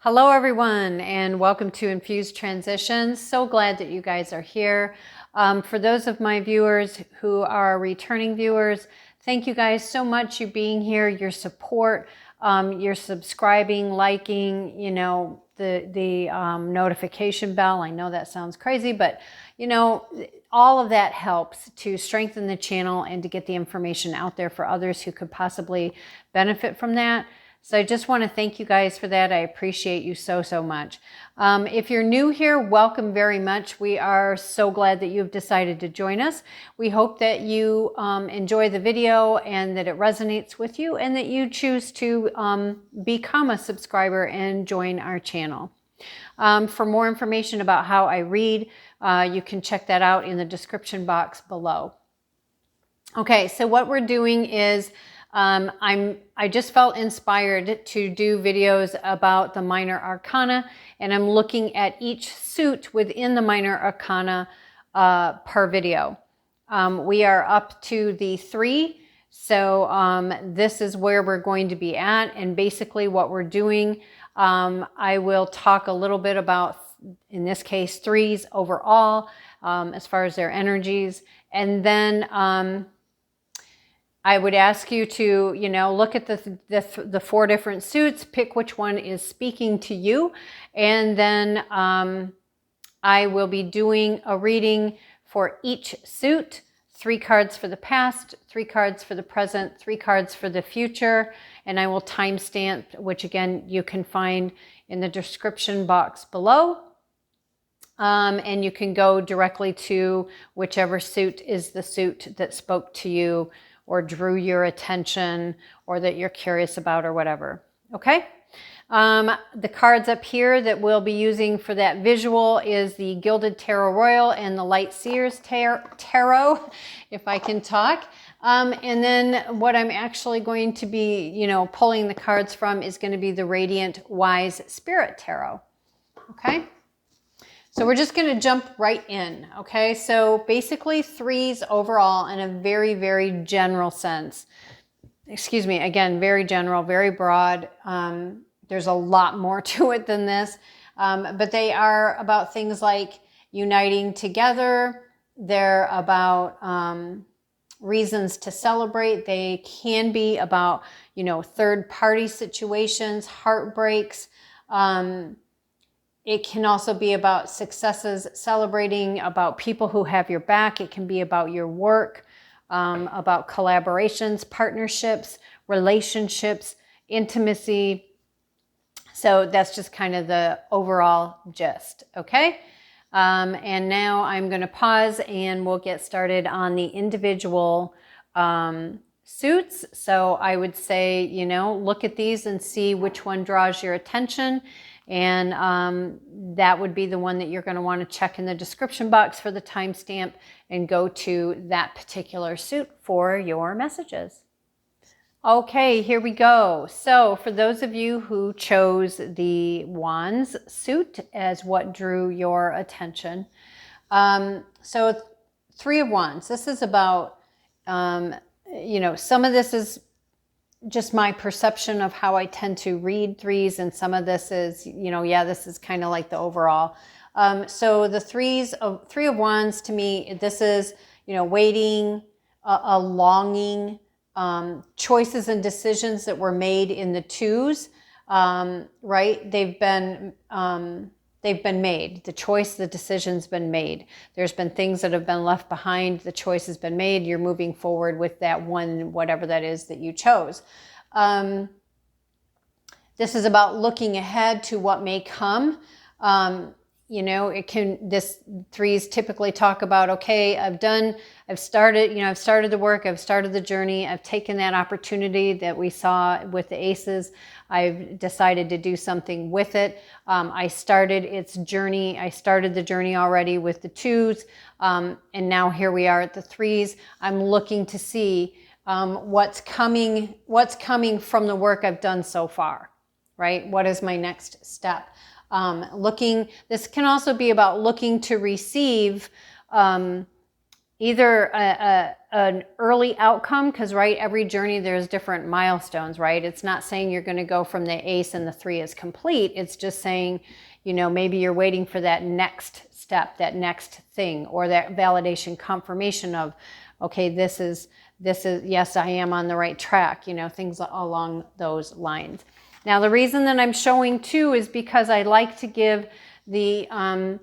Hello everyone, and welcome to Infused Transitions. So glad that you guys are here. For those of my viewers who are returning viewers, thank you guys so much for being here, your support, your subscribing, liking, the notification bell. I know that sounds crazy, but all of that helps to strengthen the channel and to get the information out there for others who could possibly benefit from that. So I just want to thank you guys for that. I appreciate you so much. If you're new here, welcome very much. We are so glad that you've decided to join us. We hope that you enjoy the video and that it resonates with you and that you choose to become a subscriber and join our channel. For more information about how I read, you can check that out in the description box below. Okay, so what we're doing is I just felt inspired to do videos about the minor arcana, and I'm looking at each suit within the minor arcana per video. We are up to the 3, so this is where we're going to be at, and basically what we're doing, I will talk a little bit about, in this case, 3s overall, as far as their energies, and then I would ask you to, look at the 4 different suits, pick which one is speaking to you, and then I will be doing a reading for each suit, 3 cards for the past, 3 cards for the present, 3 cards for the future, and I will timestamp, which again you can find in the description box below. And you can go directly to whichever suit is the suit that spoke to you or drew your attention or that you're curious about or whatever. Okay? The cards up here that we'll be using for that visual is the Gilded Tarot Royale and the Light Seer's Tarot, if I can talk. And then what I'm actually going to be, pulling the cards from is going to be the Radiant Wise Spirit Tarot. Okay? So we're just going to jump right in, okay? So basically 3s overall in a very general sense. Excuse me, again, very general, very broad. There's a lot more to it than this. But they are about things like uniting together. They're about reasons to celebrate. They can be about, third-party situations, heartbreaks. It can also be about successes, celebrating, about people who have your back. It can be about your work, about collaborations, partnerships, relationships, intimacy. So that's just kind of the overall gist, okay? And now I'm going to pause and we'll get started on the individual suits. So I would say, look at these and see which one draws your attention. And that would be the one that you're going to want to check in the description box for the timestamp and go to that particular suit for your messages. Okay, here we go. So for those of you who chose the Wands suit as what drew your attention, so 3 of Wands, this is about, some of this is just my perception of how I tend to read 3s, and some of this is, this is kind of like the overall. So the 3 of Wands, to me, this is, waiting, a longing, choices and decisions that were made in the 2s, right? They've been made. The choice, the decision's been made. There's been things that have been left behind. The choice has been made. You're moving forward with that one, whatever that is that you chose. This is about looking ahead to what may come. This 3s typically talk about, okay, I've started the work, I've started the journey, I've taken that opportunity that we saw with the Aces, I've decided to do something with it. I started its journey, I started the journey already with the 2s, and now here we are at the 3s. I'm looking to see what's coming from the work I've done so far, right? What is my next step? This can also be about looking to receive either a an early outcome, because right, every journey there's different milestones, right? It's not saying you're going to go from the ace and the 3 is complete. It's just saying, you know, maybe you're waiting for that next step, that next thing, or that validation, confirmation of, okay, this is, yes, I am on the right track, you know, things along those lines. Now, the reason that I'm showing 2 is because I like to give the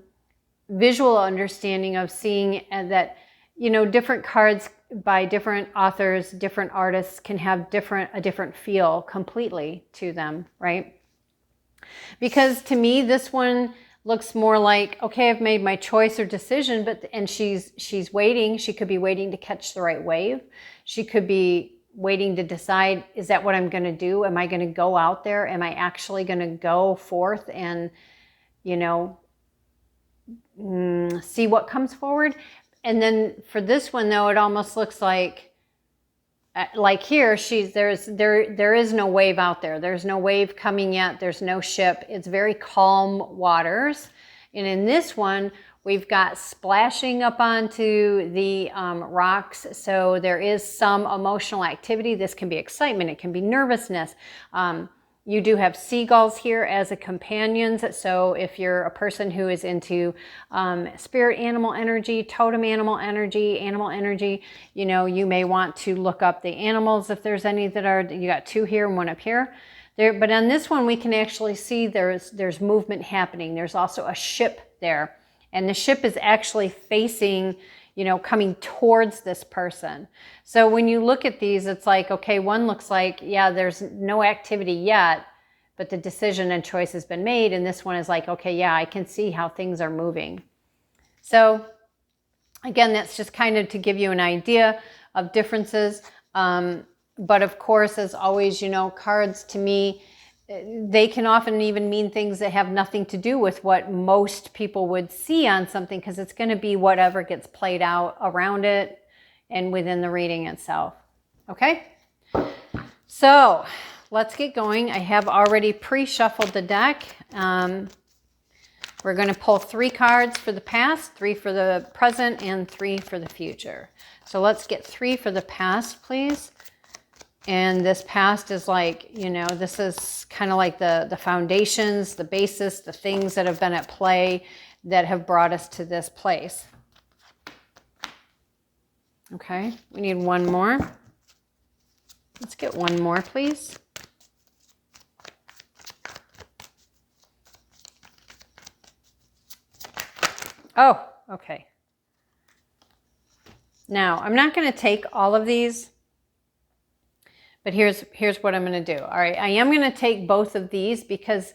visual understanding of seeing that, you know, different cards by different authors, different artists can have a different feel completely to them, right? Because to me, this one looks more like, okay, I've made my choice or decision, and she's waiting. She could be waiting to catch the right wave. She could be waiting to decide, is that what I'm going to do? Am I going to go out there? Am I actually going to go forth and, you know, see what comes forward? And then for this one, though, it almost looks like here, there is no wave out there. There's no wave coming yet. There's no ship. It's very calm waters. And in this one, we've got splashing up onto the rocks. So there is some emotional activity. This can be excitement. It can be nervousness. You do have seagulls here as a companions. So if you're a person who is into spirit animal energy, totem animal energy, you know, you may want to look up the animals if there's any that are, you got 2 here and 1 up here. But on this one, we can actually see there's movement happening. There's also a ship there. And the ship is actually facing, you know, coming towards this person. So when you look at these, it's like, okay, one looks like, yeah, there's no activity yet, but the decision and choice has been made. And this one is like, okay, yeah, I can see how things are moving. So again, that's just kind of to give you an idea of differences. But of course, as always, you know, cards to me, they can often even mean things that have nothing to do with what most people would see on something, because it's going to be whatever gets played out around it and within the reading itself. Okay? So let's get going. I have already pre-shuffled the deck. We're going to pull 3 cards for the past, 3 for the present, and 3 for the future. So let's get 3 for the past, please. And this past is like, you know, this is kind of like the foundations, the basis, the things that have been at play that have brought us to this place. Okay, we need 1 more. Let's get 1 more, please. Oh, okay. Now, I'm not going to take all of these. But here's what I'm going to do. All right, I am going to take both of these, because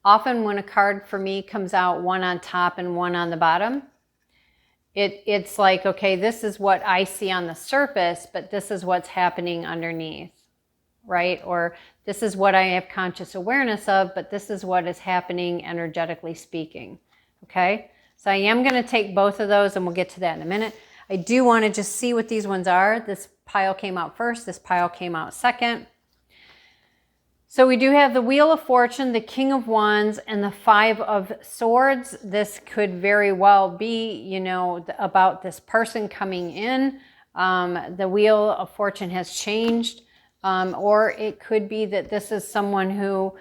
often when a card for me comes out, 1 on top and 1 on the bottom, it's like, okay, this is what I see on the surface, but this is what's happening underneath, right? Or this is what I have conscious awareness of, but this is what is happening energetically speaking, okay? So I am going to take both of those, and we'll get to that in a minute. I do want to just see what these ones are. This pile came out first. This pile came out second. So we do have the Wheel of Fortune, the King of Wands, and the 5 of Swords. This could very well be, you know, about this person coming in. The Wheel of Fortune has changed. Or it could be that this is someone who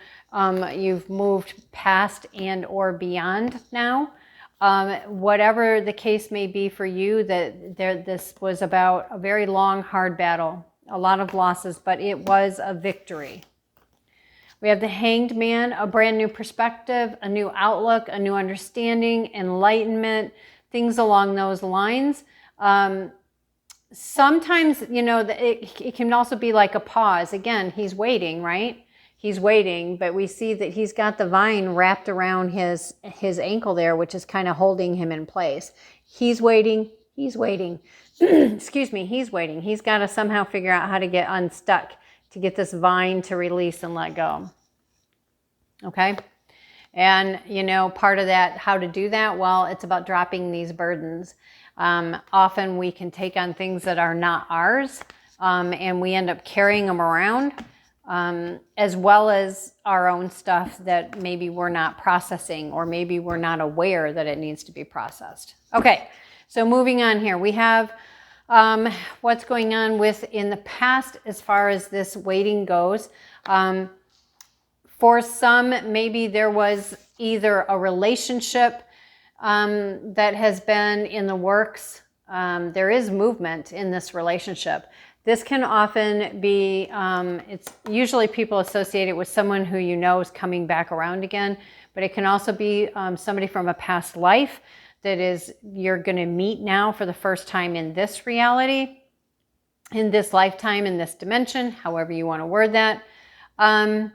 you've moved past and or beyond now. Whatever the case may be for you, this was about a very long, hard battle, a lot of losses, but it was a victory. We have the Hanged Man, a brand new perspective, a new outlook, a new understanding, enlightenment, things along those lines. Sometimes, you know, it can also be like a pause. Again, he's waiting, right? He's waiting, but we see that he's got the vine wrapped around his ankle there, which is kind of holding him in place. He's waiting. He's waiting. Excuse me, he's waiting. He's got to somehow figure out how to get unstuck, to get this vine to release and let go. Okay? And, you know, part of that, how to do that, well, it's about dropping these burdens. Often we can take on things that are not ours, and we end up carrying them around. As well as our own stuff that maybe we're not processing, or maybe we're not aware that it needs to be processed. Okay, so moving on here, we have What's going on in the past as far as this waiting goes. For some, maybe there was either a relationship that has been in the works. There is movement in this relationship. This can often be, it's usually people associate it with someone who you know is coming back around again, but it can also be somebody from a past life that you're going to meet now for the first time in this reality, in this lifetime, in this dimension, however you want to word that. I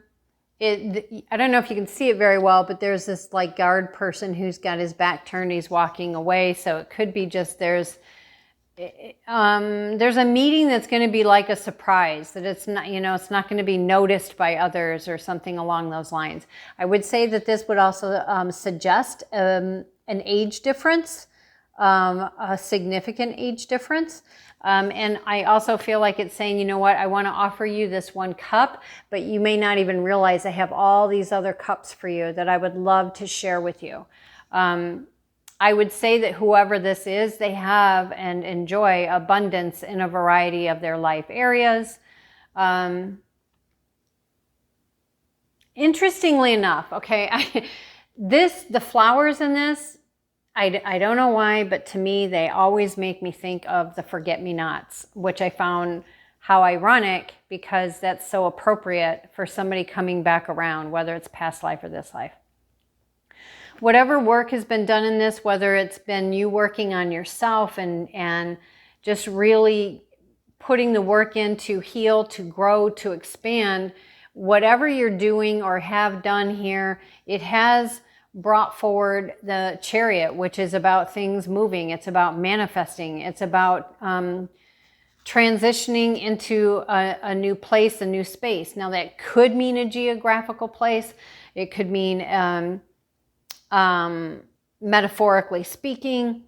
don't know if you can see it very well, but there's this like guard person who's got his back turned, he's walking away. So it could be just there's a meeting that's going to be like a surprise, that it's not, it's not going to be noticed by others or something along those lines. I would say that this would also suggest an age difference, a significant age difference. And I also feel like it's saying, you know what, I want to offer you this one cup, but you may not even realize I have all these other cups for you that I would love to share with you. I would say that whoever this is, they have and enjoy abundance in a variety of their life areas. Interestingly enough, okay, the flowers in this, I don't know why, but to me, they always make me think of the forget-me-nots, which I found how ironic, because that's so appropriate for somebody coming back around, whether it's past life or this life. Whatever work has been done in this, whether it's been you working on yourself and just really putting the work in to heal, to grow, to expand, whatever you're doing or have done here, it has brought forward the Chariot, which is about things moving. It's about manifesting. It's about transitioning into a new place, a new space. Now that could mean a geographical place. It could mean metaphorically speaking.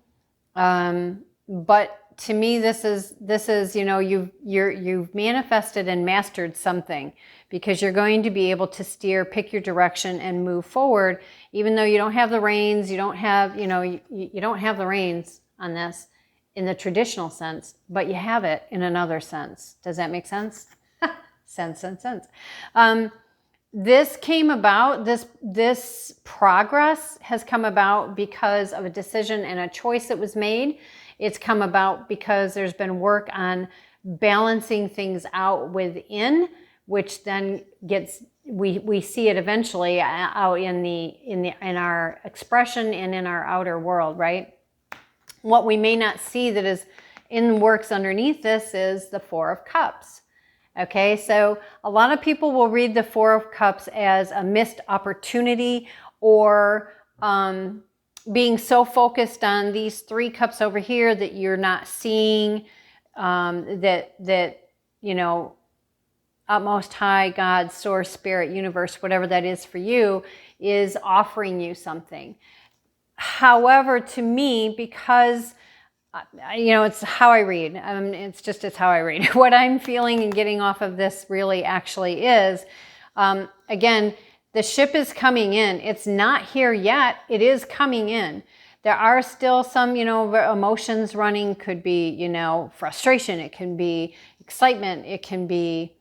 But to me, this is you've manifested and mastered something, because you're going to be able to steer, pick your direction, and move forward, even though you don't have the reins. You don't have you don't have the reins on this in the traditional sense, but you have it in another sense. Does that make sense? Sense. This came about, this progress has come about because of a decision and a choice that was made. It's come about because there's been work on balancing things out within, which then we see it eventually out in our expression and in our outer world, right? What we may not see that is in works underneath this is the Four of Cups. Okay, so a lot of people will read the Four of Cups as a missed opportunity, or being so focused on these three cups over here that you're not seeing that utmost high, God, source, spirit, universe, whatever that is for you, is offering you something. However, to me, because it's how I read. It's how I read. What I'm feeling and getting off of this really actually is, again, the ship is coming in. It's not here yet. It is coming in. There are still some, emotions running. Could be, frustration. It can be excitement. It can be,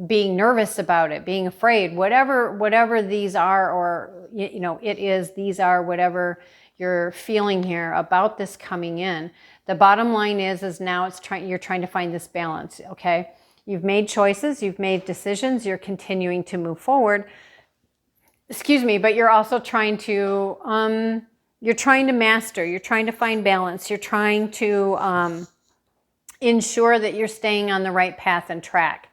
being nervous about it, being afraid, whatever these are, or, these are whatever you're feeling here about this coming in. The bottom line is now you're trying to find this balance. Okay. You've made choices, you've made decisions, you're continuing to move forward. Excuse me, but you're also trying to master, you're trying to find balance, you're trying to ensure that you're staying on the right path and track.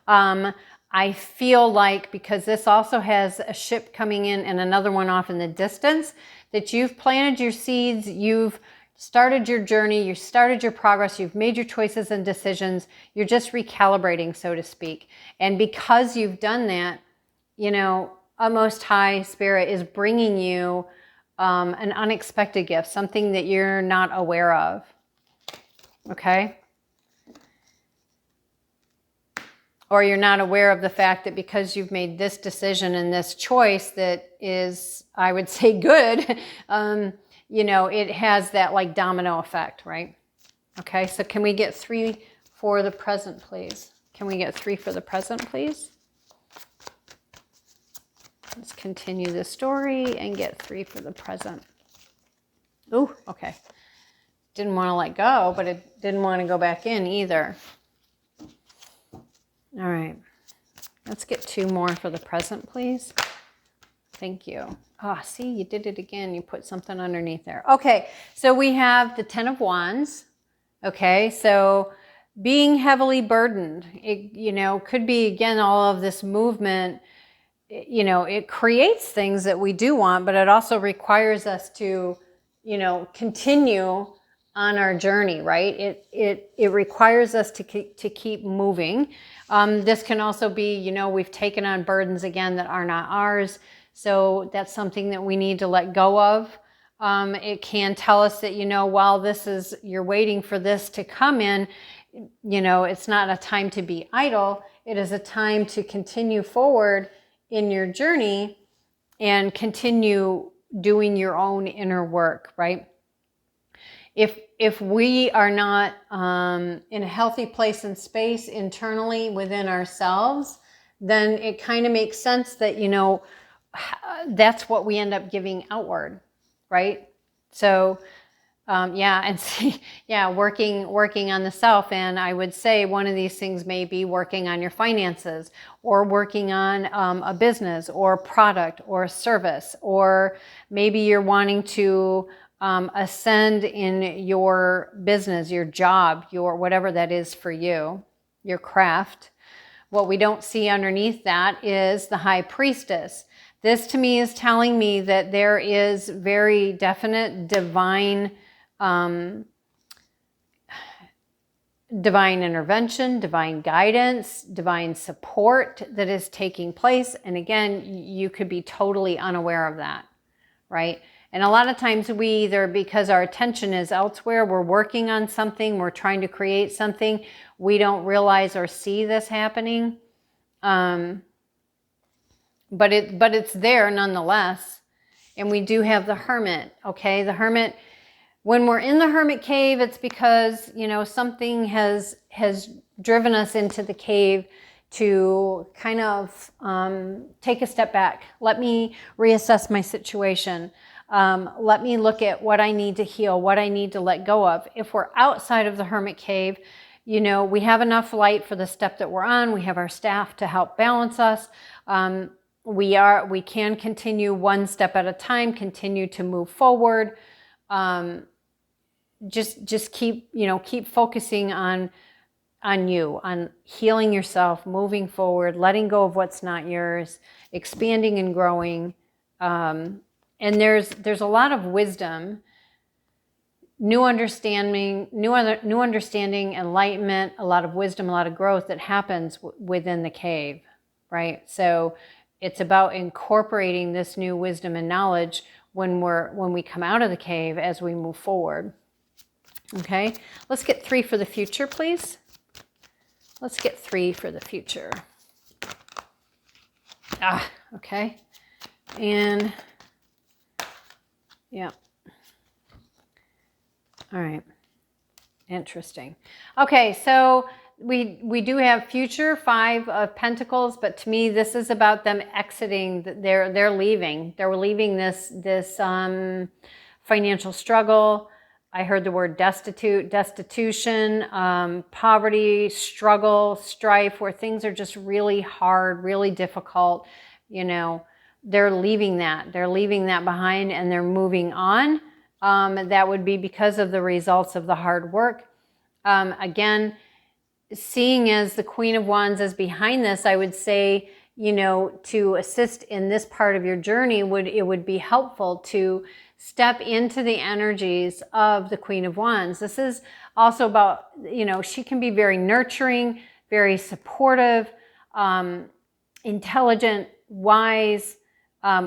I feel like, because this also has a ship coming in and another one off in the distance, that you've planted your seeds, you've started your journey, you started your progress, you've made your choices and decisions, you're just recalibrating, so to speak. And because you've done that, Most High Spirit is bringing you an unexpected gift, something that you're not aware of. Okay? Or you're not aware of the fact that because you've made this decision and this choice that is, I would say, good, you know, it has that like domino effect, right? Okay, so can we get 3 for the present, please? Can we get 3 for the present, please? Let's continue the story and get 3 for the present. Ooh, okay. Didn't want to let go, but it didn't want to go back in either. All right. Let's get 2 more for the present, please. Thank you. Ah, see, you did it again. You put something underneath there. Okay, so we have the 10 of Wands. Okay, so being heavily burdened, it, you know, could be, again, all of this movement. You know, it creates things that we do want, but it also requires us to, you know, continue on our journey, right? It requires us to keep moving. This can also be, you know, we've taken on burdens again that are not ours. So that's something that we need to let go of. It can tell us that, you know, while this is, you're waiting for this to come in, you know, it's not a time to be idle. It is a time to continue forward in your journey and continue doing your own inner work, right? If we are not in a healthy place and space internally within ourselves, then it kind of makes sense that, you know, that's what we end up giving outward, right? So, yeah, and see, yeah, working on the self. And I would say one of these things may be working on your finances, or working on a business or product or a service, or maybe you're wanting to ascend in your business, your job, your whatever that is for you, your craft. What we don't see underneath that is the High Priestess. This to me is telling me that there is very definite divine intervention, divine guidance, divine support that is taking place. And again, you could be totally unaware of that, right? And a lot of times we either, because our attention is elsewhere, we're working on something, we're trying to create something, we don't realize or see this happening. But it's there nonetheless. And we do have the Hermit, okay? The Hermit, when we're in the Hermit cave, it's because, you know, something has driven us into the cave to kind of take a step back. Let me reassess my situation. Let me look at what I need to heal, what I need to let go of. If we're outside of the Hermit cave, you know, we have enough light for the step that we're on. We have our staff to help balance us. We can continue one step at a time, continue to move forward. Just keep, you know, keep focusing on you, on healing yourself, moving forward, letting go of what's not yours, expanding and growing. And there's a lot of wisdom, new understanding, enlightenment, a lot of wisdom, a lot of growth that happens within the cave, right? So it's about incorporating this new wisdom and knowledge when we come out of the cave as we move forward. Okay, let's get 3 for the future, please. Let's get 3 for the future. Okay. And yeah. All right. Interesting. Okay, so we do have future, 5 of Pentacles, but to me this is about them exiting. They're leaving. They're leaving this financial struggle. I heard the word destitution, poverty, struggle, strife, where things are just really hard, really difficult. You know, they're leaving that. They're leaving that behind and they're moving on. That would be because of the results of the hard work. Again, seeing as the Queen of Wands is behind this, I would say, you know, to assist in this part of your journey, it would be helpful to step into the energies of the Queen of Wands. This is also about, you know, she can be very nurturing, very supportive, intelligent, wise.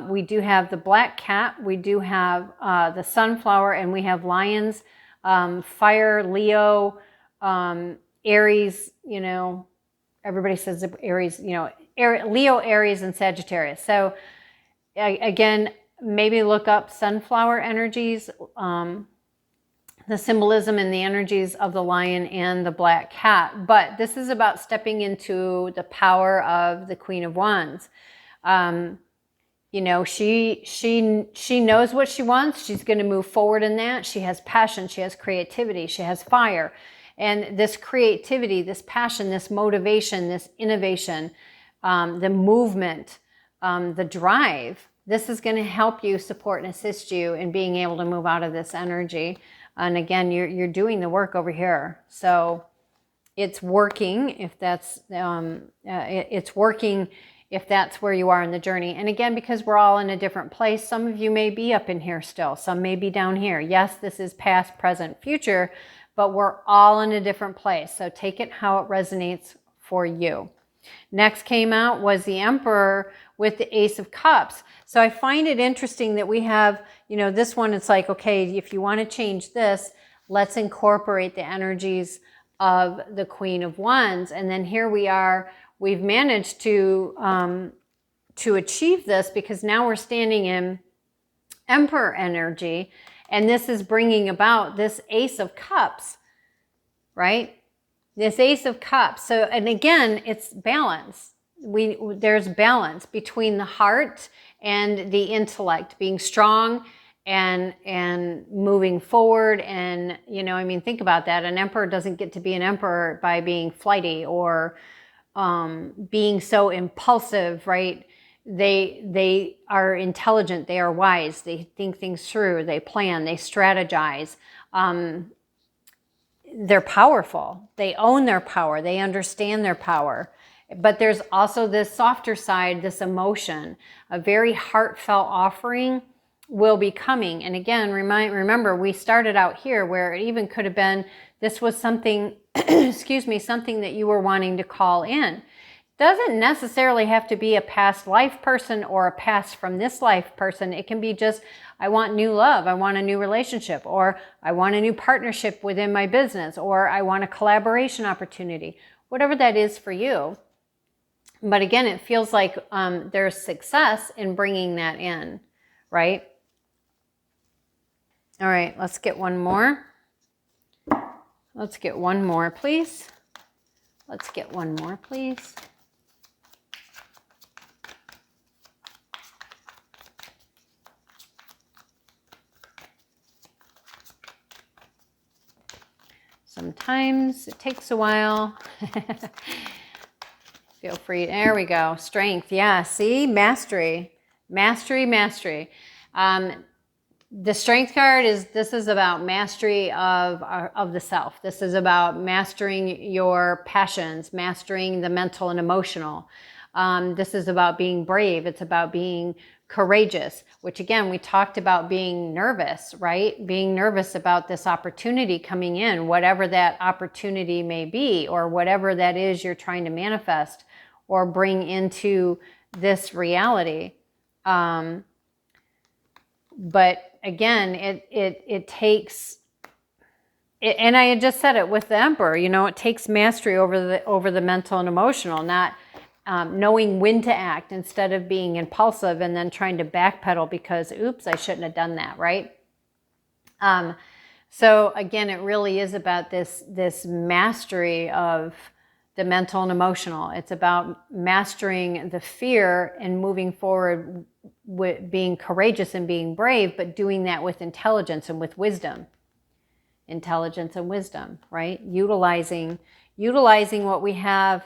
We do have the black cat, we do have the sunflower, and we have lions, fire, Leo, Aries, you know, everybody says Aries, you know, Leo, Aries, and Sagittarius. So again, maybe look up sunflower energies, the symbolism and the energies of the lion and the black cat. But this is about stepping into the power of the Queen of Wands. You know, she knows what she wants. She's going to move forward in that. She has passion. She has creativity. She has fire. And this creativity, this passion, this motivation, this innovation, the movement, the drive, this is going to help you, support and assist you in being able to move out of this energy. And again, you're doing the work over here. So it's working if that's, it's working if that's where you are in the journey. And again, because we're all in a different place, some of you may be up in here still, some may be down here. Yes, this is past, present, future, but we're all in a different place. So take it how it resonates for you. Next came out was the Emperor with the Ace of Cups. So I find it interesting that we have, you know, this one, it's like, okay, if you want to change this, let's incorporate the energies of the Queen of Wands. And then here we are, we've managed to achieve this because now we're standing in Emperor energy. And this is bringing about this Ace of Cups, right? This Ace of Cups. So, and again, it's balance. There's balance between the heart and the intellect, being strong and moving forward. And, you know, I mean, think about that. An emperor doesn't get to be an emperor by being flighty or being so impulsive, right? They are intelligent, they are wise, they think things through, they plan, they strategize. They're powerful, they own their power, they understand their power. But there's also this softer side, this emotion, a very heartfelt offering will be coming. And again, remember, we started out here where it even could have been, this was something, excuse me, something that you were wanting to call in. Doesn't necessarily have to be a past life person or a past from this life person. It can be just, I want new love, I want a new relationship, or I want a new partnership within my business, or I want a collaboration opportunity, whatever that is for you. But again, it feels like there's success in bringing that in, right? All right, let's get one more. Let's get one more, please. Let's get one more, please. Sometimes it takes a while. Feel free. There we go. Strength. Yeah. See? Mastery. Mastery, mastery. The strength card this is about mastery of the self. This is about mastering your passions, mastering the mental and emotional. This is about being brave. It's about being courageous, which again, we talked about being nervous, right? Being nervous about this opportunity coming in, whatever that opportunity may be, or whatever that is you're trying to manifest or bring into this reality. But again, it takes, and I had just said it with the Emperor, you know, it takes mastery over the mental and emotional, not knowing when to act instead of being impulsive and then trying to backpedal because, oops, I shouldn't have done that, right? So again, it really is about this mastery of the mental and emotional. It's about mastering the fear and moving forward with being courageous and being brave, but doing that with intelligence and with wisdom. Intelligence and wisdom, right? Utilizing what we have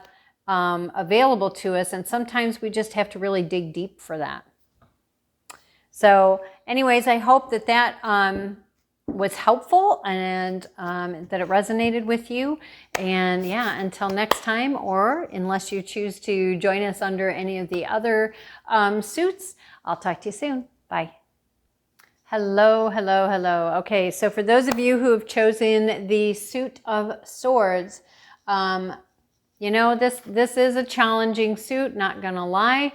available to us, and sometimes we just have to really dig deep for that. So anyways, I hope that was helpful and that it resonated with you. And yeah, until next time, or unless you choose to join us under any of the other suits, I'll talk to you soon. Bye. Hello, hello, hello. Okay, so for those of you who have chosen the suit of swords, you know, this is a challenging suit, not gonna lie.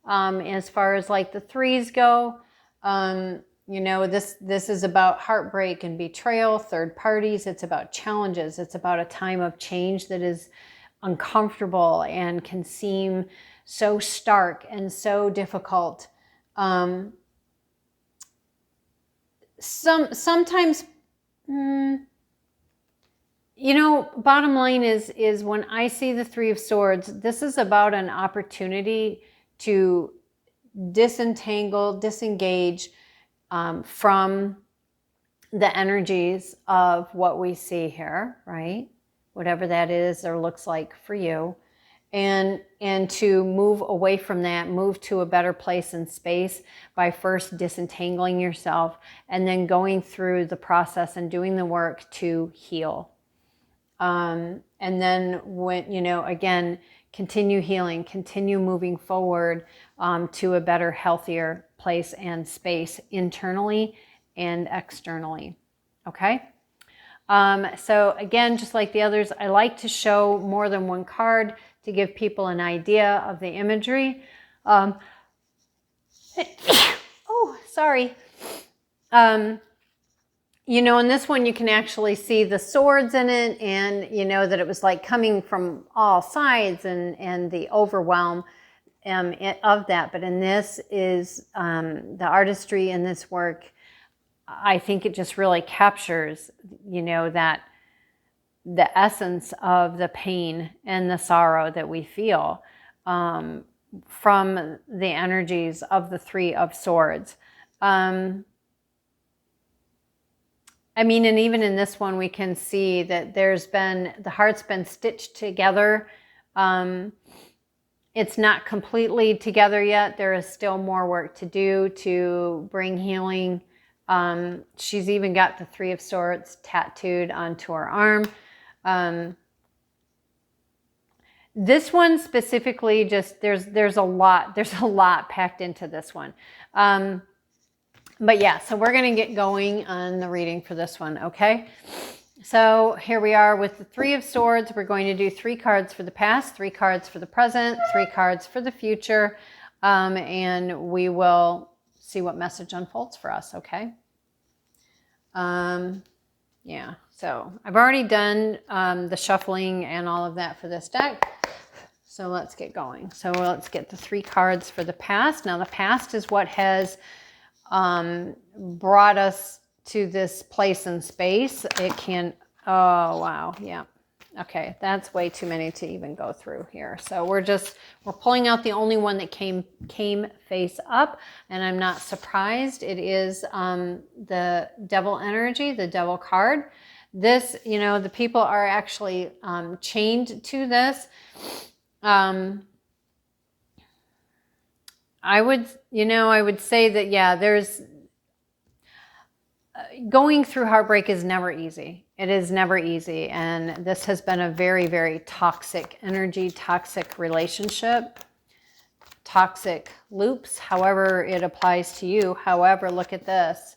As far as like the threes go, you know, this is about heartbreak and betrayal, third parties. It's about challenges. It's about a time of change that is uncomfortable and can seem so stark and so difficult. sometimes, you know, bottom line is when I see the Three of Swords, this is about an opportunity to disentangle, disengage from the energies of what we see here, right? Whatever that is or looks like for you. And to move away from that, move to a better place in space by first disentangling yourself and then going through the process and doing the work to heal. And then when, you know, again, continue healing, continue moving forward to a better, healthier place and space internally and externally. Okay. So again, just like the others, I like to show more than one card to give people an idea of the imagery. Oh, sorry. You know, in this one, you can actually see the swords in it, and you know that it was like coming from all sides and the overwhelm of that. But in this is the artistry in this work. I think it just really captures, you know, that the essence of the pain and the sorrow that we feel from the energies of the Three of Swords. I mean, and even in this one, we can see that the heart's been stitched together. It's not completely together yet. There is still more work to do to bring healing. She's even got the Three of Swords tattooed onto her arm. This one specifically, just there's a lot packed into this one. But yeah, so we're going to get going on the reading for this one, okay? So here we are with the Three of Swords. We're going to do 3 cards for the past, 3 cards for the present, 3 cards for the future, and we will see what message unfolds for us, okay? Yeah, so I've already done the shuffling and all of that for this deck. So let's get going. So let's get the 3 cards for the past. Now the past is what has brought us to this place in space. It can, oh wow, yeah. Okay, that's way too many to even go through here. So we're pulling out the only one that came face up, and I'm not surprised. It is the Devil energy, the Devil card. This, you know, the people are actually chained to this. I would say that, yeah, there's going through heartbreak is never easy. It is never easy. And this has been a very, very toxic energy, toxic relationship, toxic loops, however it applies to you. However, look at this,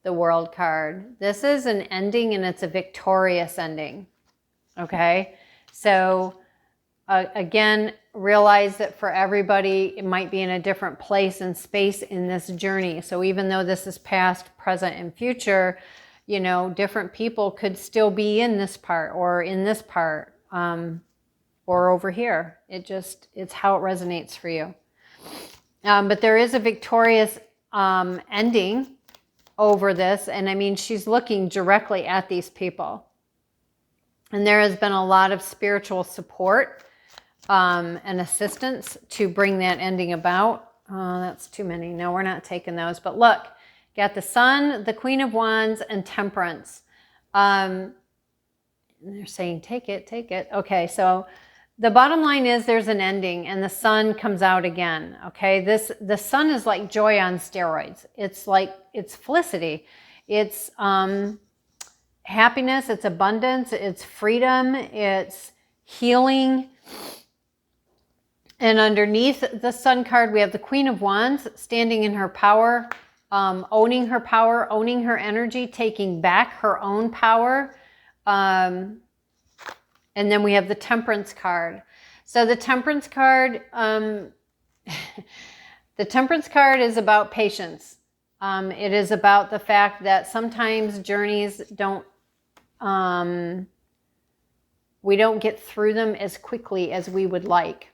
the World card. This is an ending, and it's a victorious ending. Okay. So again, realize that for everybody, it might be in a different place and space in this journey. So even though this is past, present, and future, you know, different people could still be in this part or in this part or over here. It's how it resonates for you. But there is a victorious ending over this. And I mean, she's looking directly at these people. And there has been a lot of spiritual support and assistance to bring that ending about. Oh, that's too many. No, we're not taking those. But look, got the Sun, the Queen of Wands, and Temperance. They're saying, take it, take it. Okay, so the bottom line is there's an ending, and the Sun comes out again. Okay, the Sun is like joy on steroids. It's like, it's felicity. It's happiness, it's abundance, it's freedom, it's healing. And underneath the Sun card, we have the Queen of Wands standing in her power, owning her energy, taking back her own power. And then we have the Temperance card. So the Temperance card, the Temperance card is about patience. It is about the fact that sometimes journeys we don't get through them as quickly as we would like.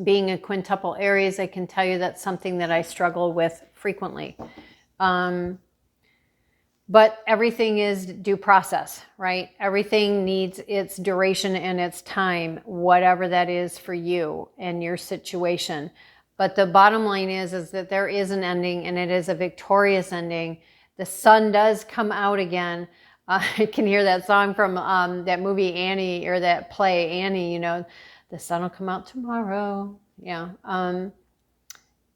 Being a quintuple Aries, I can tell you that's something that I struggle with frequently. But everything is due process, right? Everything needs its duration and its time, whatever that is for you and your situation. But the bottom line is that there is an ending, and it is a victorious ending. The sun does come out again. I can hear that song from that movie Annie, or that play Annie, you know, the sun will come out tomorrow. Yeah.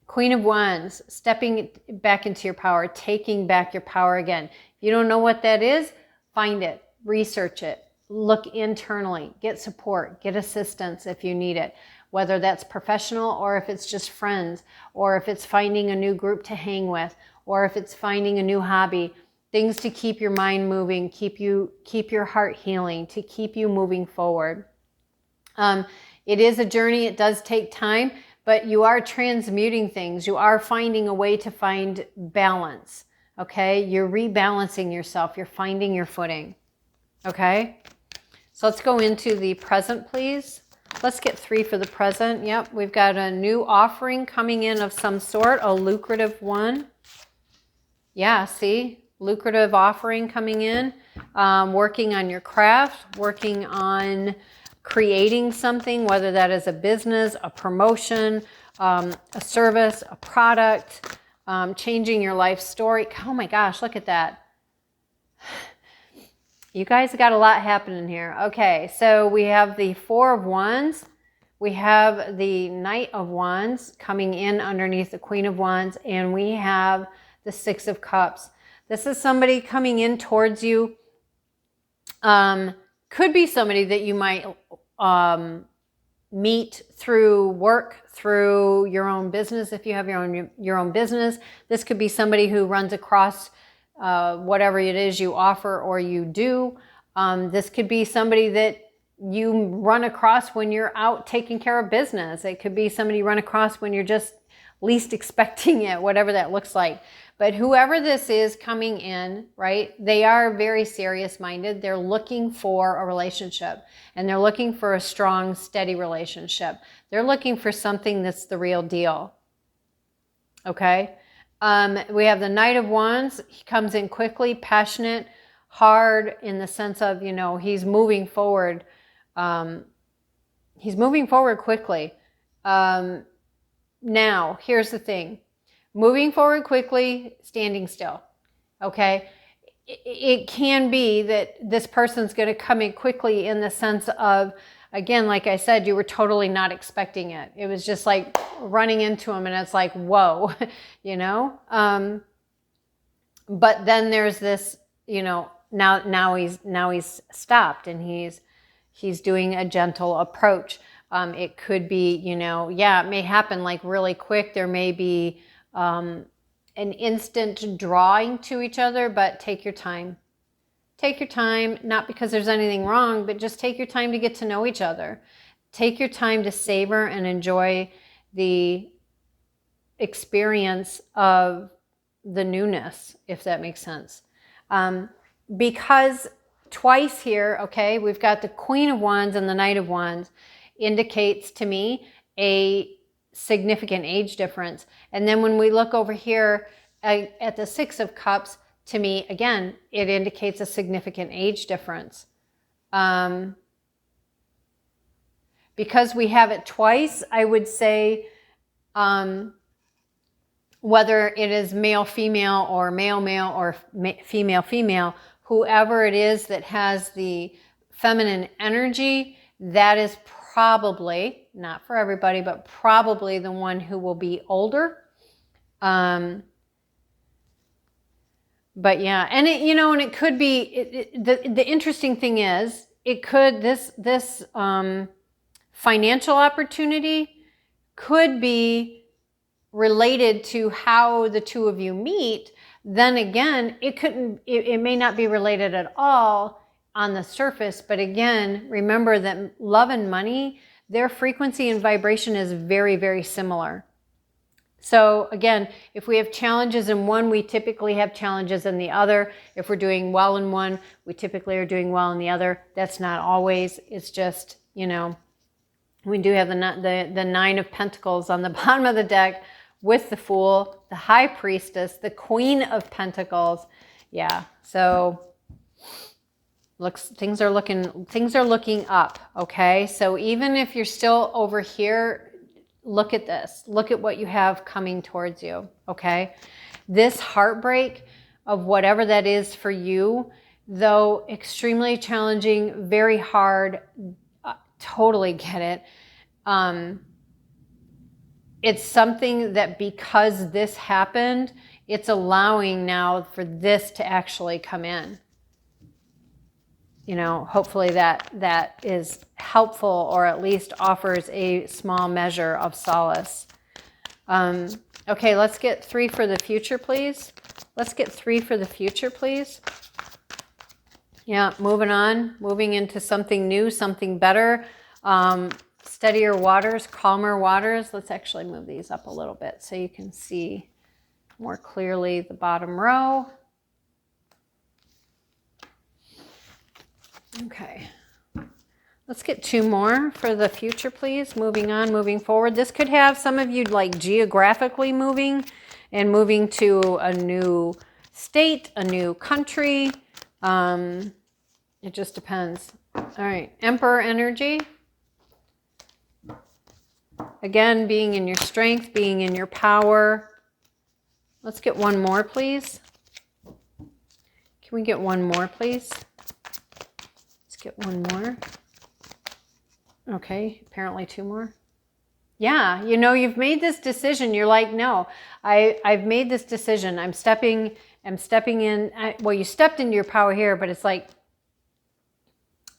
Queen of Wands, stepping back into your power, taking back your power again. If you don't know what that is, find it, research it, look internally, get support, get assistance if you need it, whether that's professional or if it's just friends, or if it's finding a new group to hang with, or if it's finding a new hobby, things to keep your mind moving, keep your heart healing, to keep you moving forward. It is a journey. It does take time. But you are transmuting things. You are finding a way to find balance, okay? You're rebalancing yourself. You're finding your footing, okay? So let's go into the present, please. Let's get 3 for the present. Yep, we've got a new offering coming in of some sort, a lucrative one. Yeah, see? Lucrative offering coming in. Working on your craft, working on creating something, whether that is a business, a promotion, a service, a product, changing your life story. Oh my gosh, look at that. You guys got a lot happening here. Okay, so we have the 4 of Wands. We have the Knight of Wands coming in underneath the Queen of Wands, and we have the 6 of Cups. This is somebody coming in towards you. Could be somebody that you might meet through work, through your own business. If you have your own business, this could be somebody who runs across whatever it is you offer or you do. This could be somebody that you run across when you're out taking care of business. It could be somebody you run across when you're just least expecting it, whatever that looks like. But whoever this is coming in, right, they are very serious-minded. They're looking for a relationship, and they're looking for a strong, steady relationship. They're looking for something that's the real deal, okay? We have the Knight of Wands. He comes in quickly, passionate, hard, in the sense of, you know, he's moving forward. He's moving forward quickly. Now, here's the thing. Moving forward quickly, standing still, okay? It can be that this person's going to come in quickly in the sense of, again, like I said, you were totally not expecting it. It was just like running into him, and it's like, whoa, you know? But then there's this, you know, now he's stopped, and he's doing a gentle approach. It could be, you know, yeah, it may happen like really quick. There may be an instant drawing to each other, but take your time. Take your time, not because there's anything wrong, but just take your time to get to know each other. Take your time to savor and enjoy the experience of the newness, if that makes sense. Because twice here, okay, we've got the Queen of Wands and the Knight of Wands, indicates to me a significant age difference. And then when we look over here at the 6 of Cups, to me, again, it indicates a significant age difference. Because we have it twice, I would say, whether it is male, female, or male, or female, female, whoever it is that has the feminine energy, that is probably, not for everybody, but probably the one who will be older. But yeah, and it, you know, and it could be, the interesting thing is, it could, this financial opportunity could be related to how the two of you meet. Then again, it may not be related at all on the surface, but again, remember that love and money, their frequency and vibration is very, very similar. So again, if we have challenges in one, we typically have challenges in the other. If we're doing well in one, we typically are doing well in the other. That's not always. It's just, you know, we do have the 9 of Pentacles on the bottom of the deck with the Fool, the High Priestess, the Queen of Pentacles. Yeah, so things are looking up, okay? So even if you're still over here, look at this. Look at what you have coming towards you, okay? This heartbreak of whatever that is for you, though extremely challenging, very hard, totally get it. It's something that because this happened, it's allowing now for this to actually come in. You know, hopefully that is helpful, or at least offers a small measure of solace. Okay, let's get 3 for the future, please. Let's get 3 for the future, please. Yeah, moving on, moving into something new, something better, steadier waters, calmer waters. Let's actually move these up a little bit so you can see more clearly the bottom row. Okay, let's get 2 more for the future, please. Moving on, moving forward. This could have some of you like geographically moving and moving to a new state, a new country. It just depends. All right, Emperor energy. Again, being in your strength, being in your power. Let's get 1 more, please. Can we get 1 more, please? Get 1 more. Okay, apparently 2 more. Yeah, you know, you've made this decision. You're like, no, I've made this decision. I'm stepping in. Well, you stepped into your power here, but it's like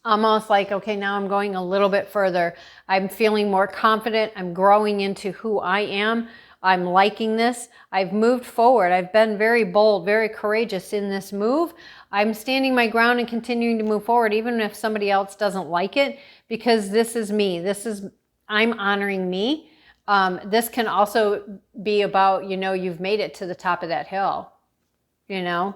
almost like, okay, now I'm going a little bit further. I'm feeling more confident. I'm growing into who I am. I'm liking this. I've moved forward. I've been very bold, very courageous in this move. I'm standing my ground and continuing to move forward, even if somebody else doesn't like it, because this is me. I'm honoring me. This can also be about, you know, you've made it to the top of that hill, you know,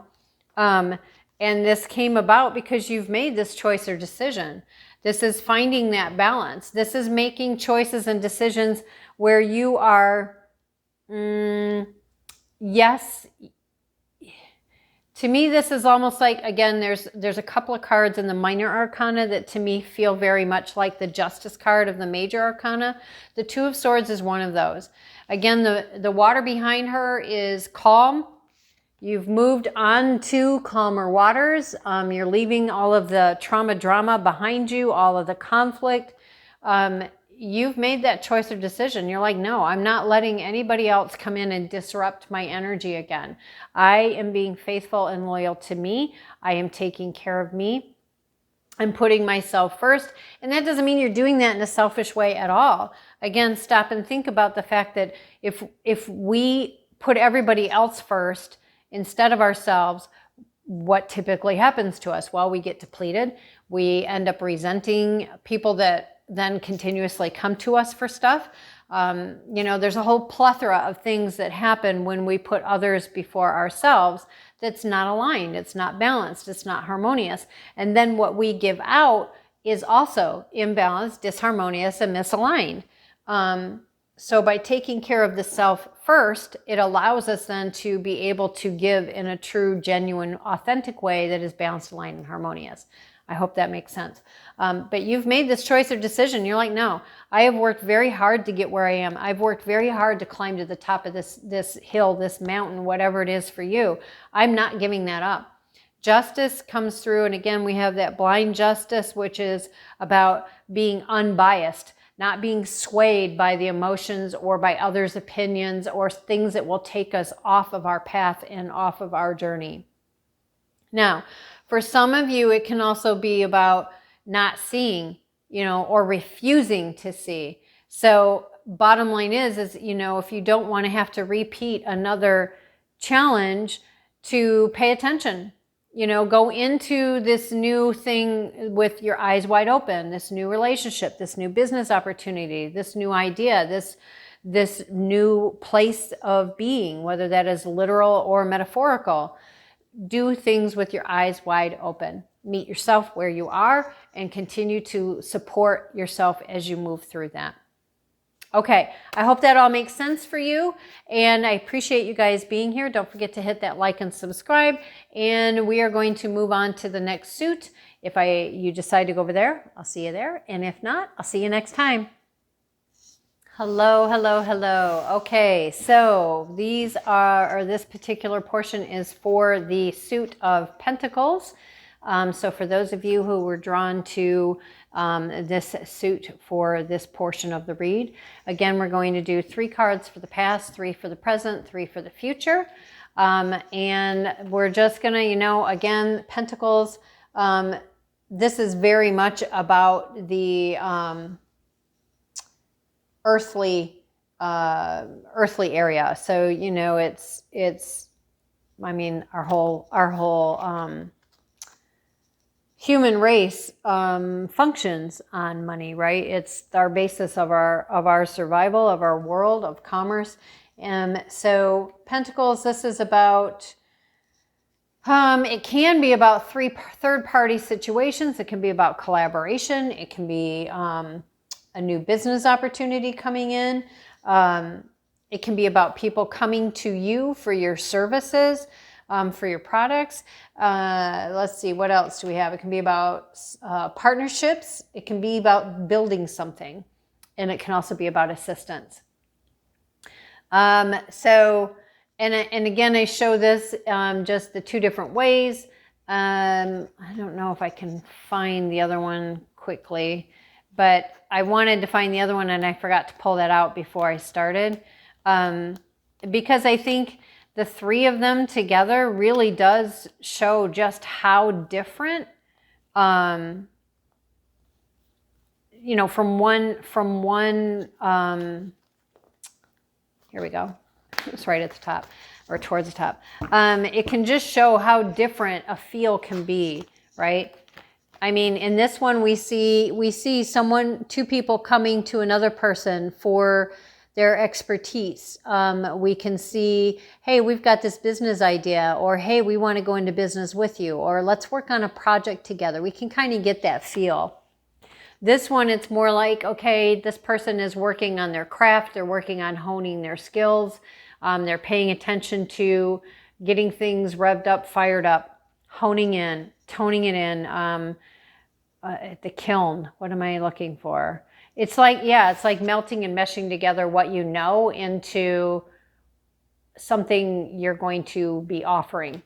and this came about because you've made this choice or decision. This is finding that balance. This is making choices and decisions where you are, yes. To me, this is almost like, again, there's a couple of cards in the minor arcana that to me feel very much like the Justice card of the major arcana. The 2 of Swords is one of those. Again, the water behind her is calm. You've moved on to calmer waters. You're leaving all of the trauma drama behind you, all of the conflict. You've made that choice or decision. You're like, no, I'm not letting anybody else come in and disrupt my energy again. I am being faithful and loyal to me. I am taking care of me. I'm putting myself first. And that doesn't mean you're doing that in a selfish way at all. Again, stop and think about the fact that if we put everybody else first instead of ourselves, what typically happens to us? Well, we get depleted. We end up resenting people that then continuously come to us for stuff. You know, there's a whole plethora of things that happen when we put others before ourselves that's not aligned, it's not balanced, it's not harmonious. And then what we give out is also imbalanced, disharmonious, and misaligned. So by taking care of the self first, it allows us then to be able to give in a true, genuine, authentic way that is balanced, aligned, and harmonious. I hope that makes sense. But you've made this choice or decision. You're like, no, I have worked very hard to get where I am. I've worked very hard to climb to the top of this hill, this mountain, whatever it is for you. I'm not giving that up. Justice comes through. And again, we have that blind justice, which is about being unbiased, not being swayed by the emotions or by others' opinions or things that will take us off of our path and off of our journey. Now, for some of you, it can also be about not seeing, you know, or refusing to see. So bottom line is, you know, if you don't want to have to repeat another challenge, to pay attention, you know, go into this new thing with your eyes wide open, this new relationship, this new business opportunity, this new idea, this new place of being, whether that is literal or metaphorical. Do things with your eyes wide open. Meet yourself where you are and continue to support yourself as you move through that. Okay, I hope that all makes sense for you, and I appreciate you guys being here. Don't forget to hit that like and subscribe, and we are going to move on to the next suit. If you decide to go over there, I'll see you there, and if not, I'll see you next time. Hello, hello, hello. Okay, so this particular portion is for the suit of Pentacles. So for those of you who were drawn to this suit for this portion of the read, again, we're going to do 3 cards for the past, 3 for the present, 3 for the future. And we're just gonna, again, Pentacles, this is very much about the earthly area. So, it's I mean, our whole human race functions on money, right? It's our basis of our survival, of our world, of commerce. And so Pentacles, this is about, it can be about third-party situations. It can be about collaboration. It can be a new business opportunity coming in. It can be about people coming to you for your services, for your products. Let's see, what else do we have? It can be about partnerships. It can be about building something. And it can also be about assistance. And again, I show this just the 2 different ways. I don't know if I can find the other one quickly, but I wanted to find the other one and I forgot to pull that out before I started. Because I think the 3 of them together really does show just how different, from one, here we go. It's right at the top, or towards the top. It can just show how different a feel can be, right? I mean, in this one, we see 2 people coming to another person for their expertise. We can see, hey, we've got this business idea, or hey, we want to go into business with you, or let's work on a project together. We can kind of get that feel. This one, it's more like, okay, this person is working on their craft. They're working on honing their skills. They're paying attention to getting things revved up, fired up, honing in, toning it in. The kiln, what am I looking for? It's like melting and meshing together what you know into something you're going to be offering.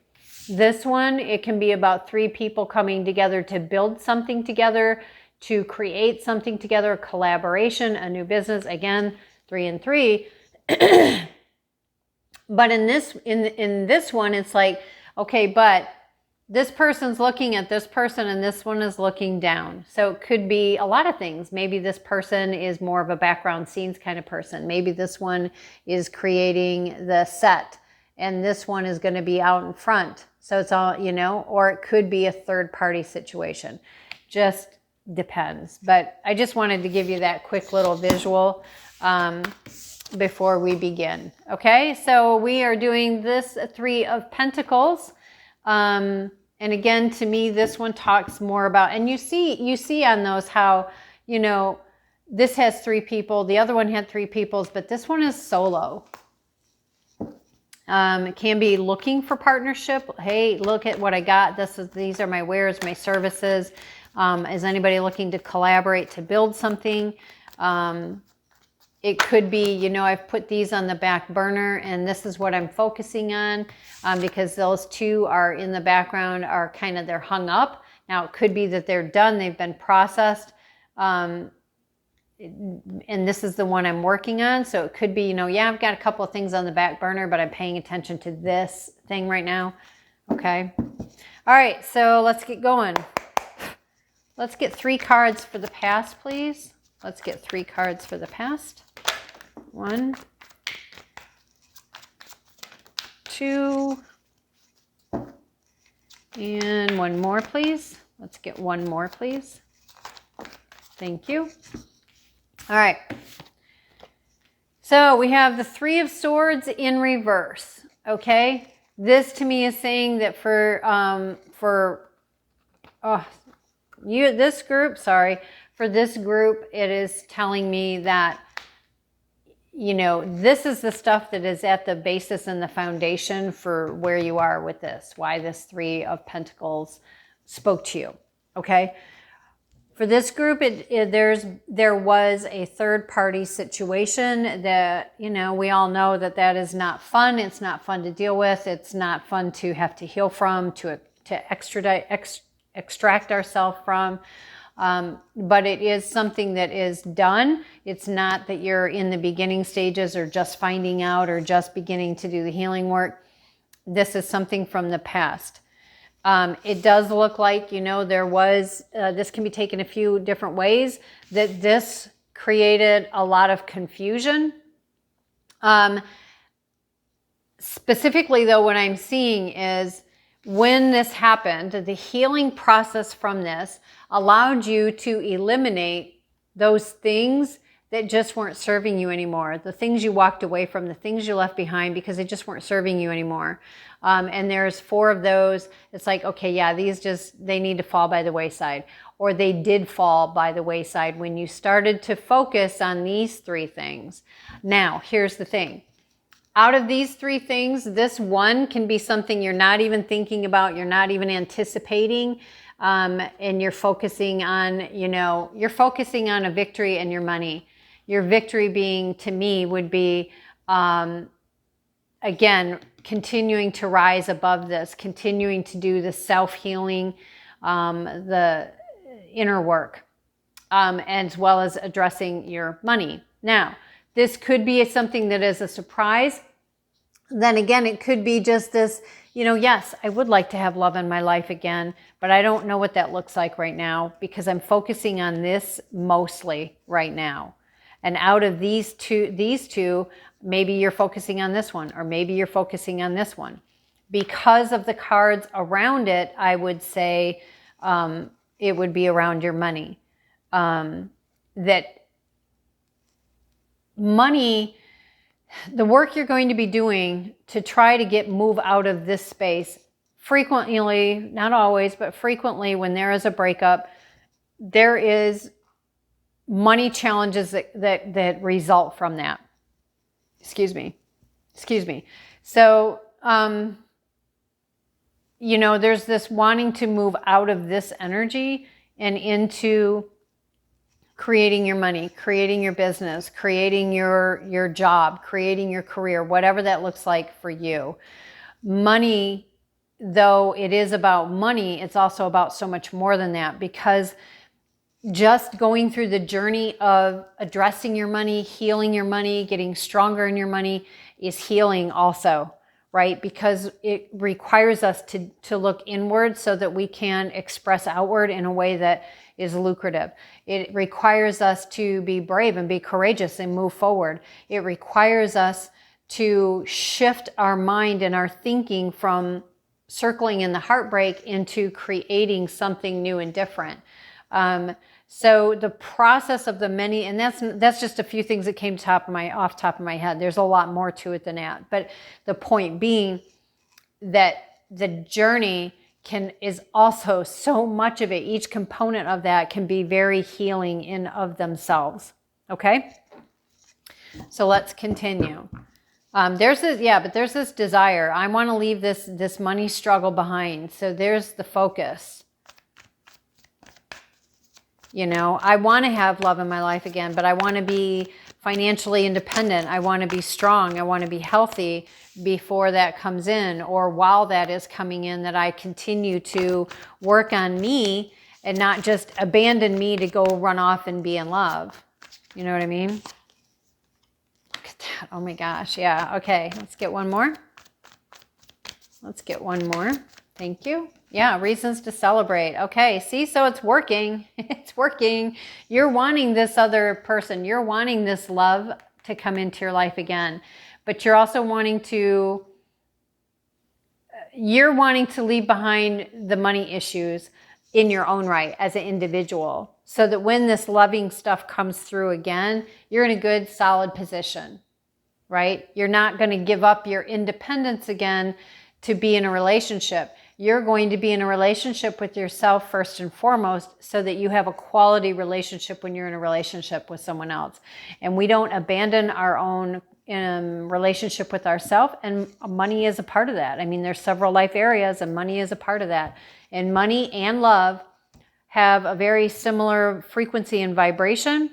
This one, it can be about 3 people coming together to build something together, to create something together, a collaboration, a new business. Again, 3 and 3. But in this one, it's like, okay, but this person's looking at this person and this one is looking down. So it could be a lot of things. Maybe this person is more of a background scenes kind of person. Maybe this one is creating the set and this one is going to be out in front. So it's all, or it could be a third party situation. Just depends. But I just wanted to give you that quick little visual before we begin. Okay, so we are doing this 3 of Pentacles. And again, to me, this one talks more about, and you see on those how, this has 3 people, the other one had 3 peoples, but this one is solo. It can be looking for partnership. Hey, look at what I got. These are my wares, my services. Is anybody looking to collaborate to build something? It could be, I've put these on the back burner and this is what I'm focusing on because those 2 are in the background, they're hung up. Now it could be that they're done, they've been processed. And this is the one I'm working on. So it could be, I've got a couple of things on the back burner, but I'm paying attention to this thing right now. Okay. All right. So let's get going. Let's get 3 cards for the past, please. Let's get 3 cards for the past. 1, 2, and 1 more, please. Let's get 1 more, please. Thank you. All right. So we have the 3 of Swords in reverse. Okay. This to me is saying that for this group, it is telling me that you know, this is the stuff that is at the basis and the foundation for where you are with this, why this Three of Pentacles spoke to you, okay? For this group, there was a third-party situation that, you know, we all know that that is not fun. It's not fun to deal with. It's not fun to have to heal from, to extract ourselves from. But it is something that is done. It's not that you're in the beginning stages or just finding out or just beginning to do the healing work. This is something from the past. It does look like, you know, there was, this can be taken a few different ways, that this created a lot of confusion. Specifically, though, what I'm seeing is when this happened, the healing process from this allowed you to eliminate those things that just weren't serving you anymore. The things you walked away from, the things you left behind because they just weren't serving you anymore. And there's 4 of those. It's like, okay, yeah, they need to fall by the wayside. Or they did fall by the wayside when you started to focus on these 3 things. Now, here's the thing. Out of these 3 things, this one can be something you're not even thinking about, you're not even anticipating, and you're focusing on, you know, you're focusing on a victory and your money. Your victory being, to me, would be, again, continuing to rise above this, continuing to do the self-healing, the inner work, as well as addressing your money. Now, this could be something that is a surprise. Then again, it could be just this, you know, yes, I would like to have love in my life again, but I don't know what that looks like right now because I'm focusing on this mostly right now. And out of these two, maybe you're focusing on this one, or maybe you're focusing on this one. Because of the cards around it, I would say it would be around your money. That money, the work you're going to be doing to try to move out of this space, frequently, not always, but frequently when there is a breakup, there is money challenges that result from that. Excuse me. So, you know, there's this wanting to move out of this energy and into creating your money, creating your business, creating your job, creating your career, whatever that looks like for you. Money, though it is about money, it's also about so much more than that, because just going through the journey of addressing your money, healing your money, getting stronger in your money is healing also, right? Because it requires us to look inward so that we can express outward in a way that is lucrative. It requires us to be brave and be courageous and move forward. It requires us to shift our mind and our thinking from circling in the heartbreak into creating something new and different. So the process of the many, and that's just a few things that came off top of my head. There's a lot more to it than that. But the point being that the journey is also so much of it. Each component of that can be very healing in of themselves. Okay. So let's continue. There's this desire. I want to leave this money struggle behind. So there's the focus. You know, I want to have love in my life again, but I want to be financially independent. I want to be strong. I want to be healthy before that comes in, or while that is coming in, that I continue to work on me and not just abandon me to go run off and be in love. You know what I mean? Look at that. Oh my gosh. Yeah. Okay. Let's get one more. Thank you. Yeah, reasons to celebrate. Okay, see, so it's working. It's working. You're wanting this other person. You're wanting this love to come into your life again. But you're also wanting to leave behind the money issues in your own right as an individual, so that when this loving stuff comes through again, you're in a good, solid position, right? You're not going to give up your independence again to be in a relationship. you're going to be in a relationship with yourself first and foremost, so that you have a quality relationship when you're in a relationship with someone else. And we don't abandon our own relationship with ourselves, and money is a part of that. I mean, there's several life areas, and money is a part of that. And money and love have a very similar frequency and vibration.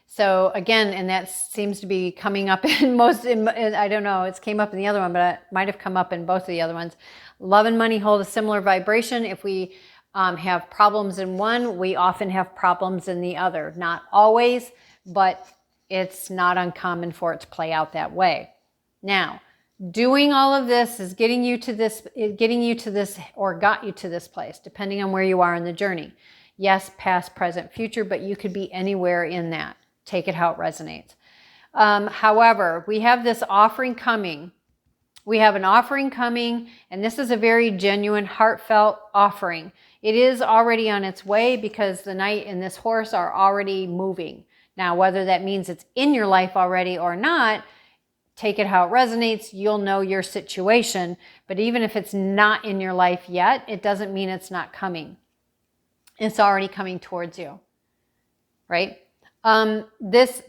So again, and that seems to be coming up in I don't know, it's came up in the other one, but it might have come up in both of the other ones. Love and money hold a similar vibration. If we have problems in one, we often have problems in the other. Not always, but it's not uncommon for it to play out that way. Now, doing all of this is getting you to this, or got you to this place, depending on where you are in the journey. Yes, past, present, future, but you could be anywhere in that. Take it how it resonates. However, we have this offering coming. We have an offering coming, and this is a very genuine, heartfelt offering. It is already on its way, because the Knight and this horse are already moving. Now, whether that means it's in your life already or not, take it how it resonates. You'll know your situation. But even if it's not in your life yet, it doesn't mean it's not coming. It's already coming towards you, right? This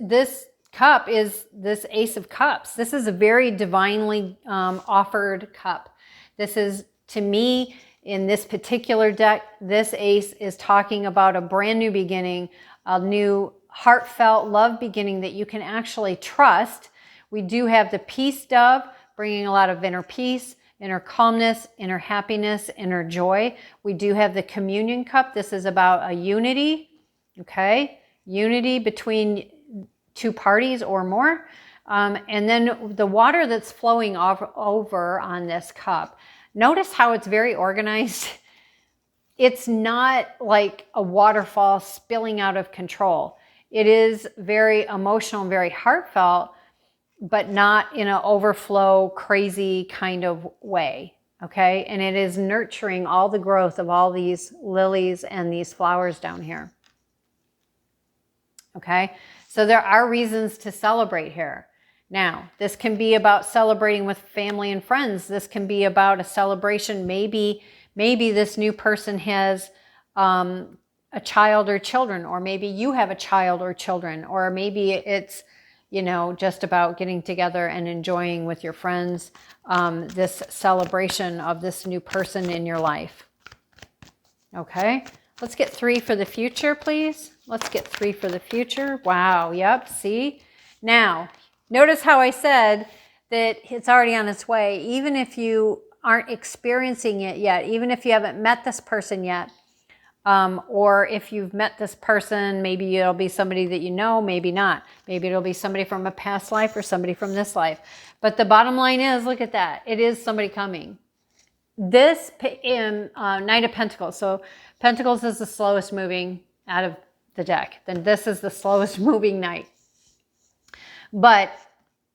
cup is this Ace of Cups. This is a very divinely offered cup. This is, to me, in this particular deck, this Ace is talking about a brand new beginning, a new heartfelt love beginning that you can actually trust. We do have the Peace Dove, bringing a lot of inner peace, inner calmness, inner happiness, inner joy. We do have the Communion Cup. This is about a unity, okay? Unity between two parties or more. And then the water that's flowing over on this cup. Notice how it's very organized. It's not like a waterfall spilling out of control. It is very emotional and very heartfelt, but not in an overflow, crazy kind of way, okay? And it is nurturing all the growth of all these lilies and these flowers down here, okay? So there are reasons to celebrate here. Now, this can be about celebrating with family and friends. This can be about a celebration. Maybe this new person has a child or children, or maybe you have a child or children, or maybe it's, you know, just about getting together and enjoying with your friends this celebration of this new person in your life. Okay, let's get 3 for the future, please. Let's get 3 for the future. Wow, yep, see? Now, notice how I said that it's already on its way. Even if you aren't experiencing it yet, even if you haven't met this person yet, or if you've met this person, maybe it'll be somebody that you know, maybe not. Maybe it'll be somebody from a past life or somebody from this life. But the bottom line is, look at that. It is somebody coming. This in Knight of Pentacles. So Pentacles is the slowest moving out of the deck. Then this is the slowest moving Knight. But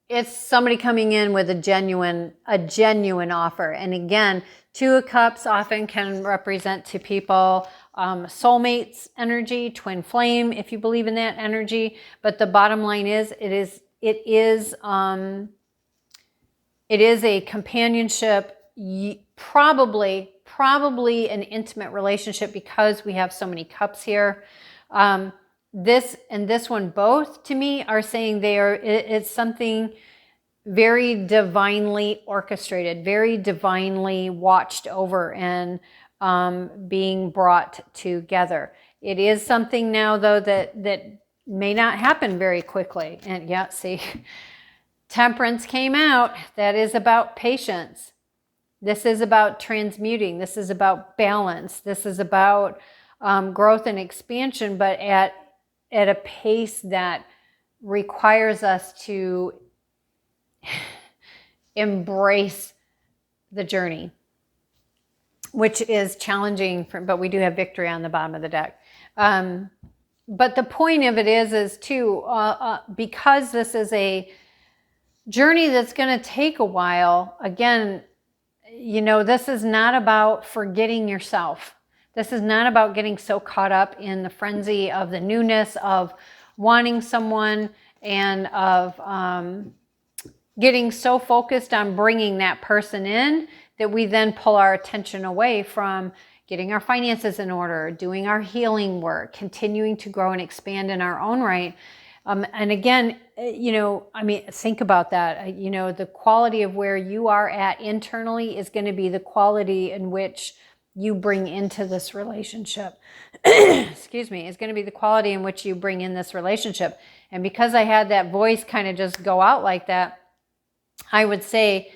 it's somebody coming in with a genuine offer. And again, 2 of Cups often can represent to people soulmates energy, twin flame, if you believe in that energy. But the bottom line is, it is a companionship, probably an intimate relationship, because we have so many cups here. This and this one both, to me, are saying it's something very divinely orchestrated, very divinely watched over, and being brought together. It is something now, though, that may not happen very quickly. And yeah, see, Temperance came out. That is about patience. This is about transmuting. This is about balance. This is about growth and expansion, but at a pace that requires us to embrace the journey, which is challenging, but we do have victory on the bottom of the deck. But the point of it is too, because this is a journey that's going to take a while, again, you know, this is not about forgetting yourself. This is not about getting so caught up in the frenzy of the newness of wanting someone, and of getting so focused on bringing that person in that we then pull our attention away from getting our finances in order, doing our healing work, continuing to grow and expand in our own right. And again, I mean, think about that. The quality of where you are at internally is going to be the quality in which you bring into this relationship. Excuse me, is going to be the quality in which you bring in this relationship. And because I had that voice kind of just go out like that, I would say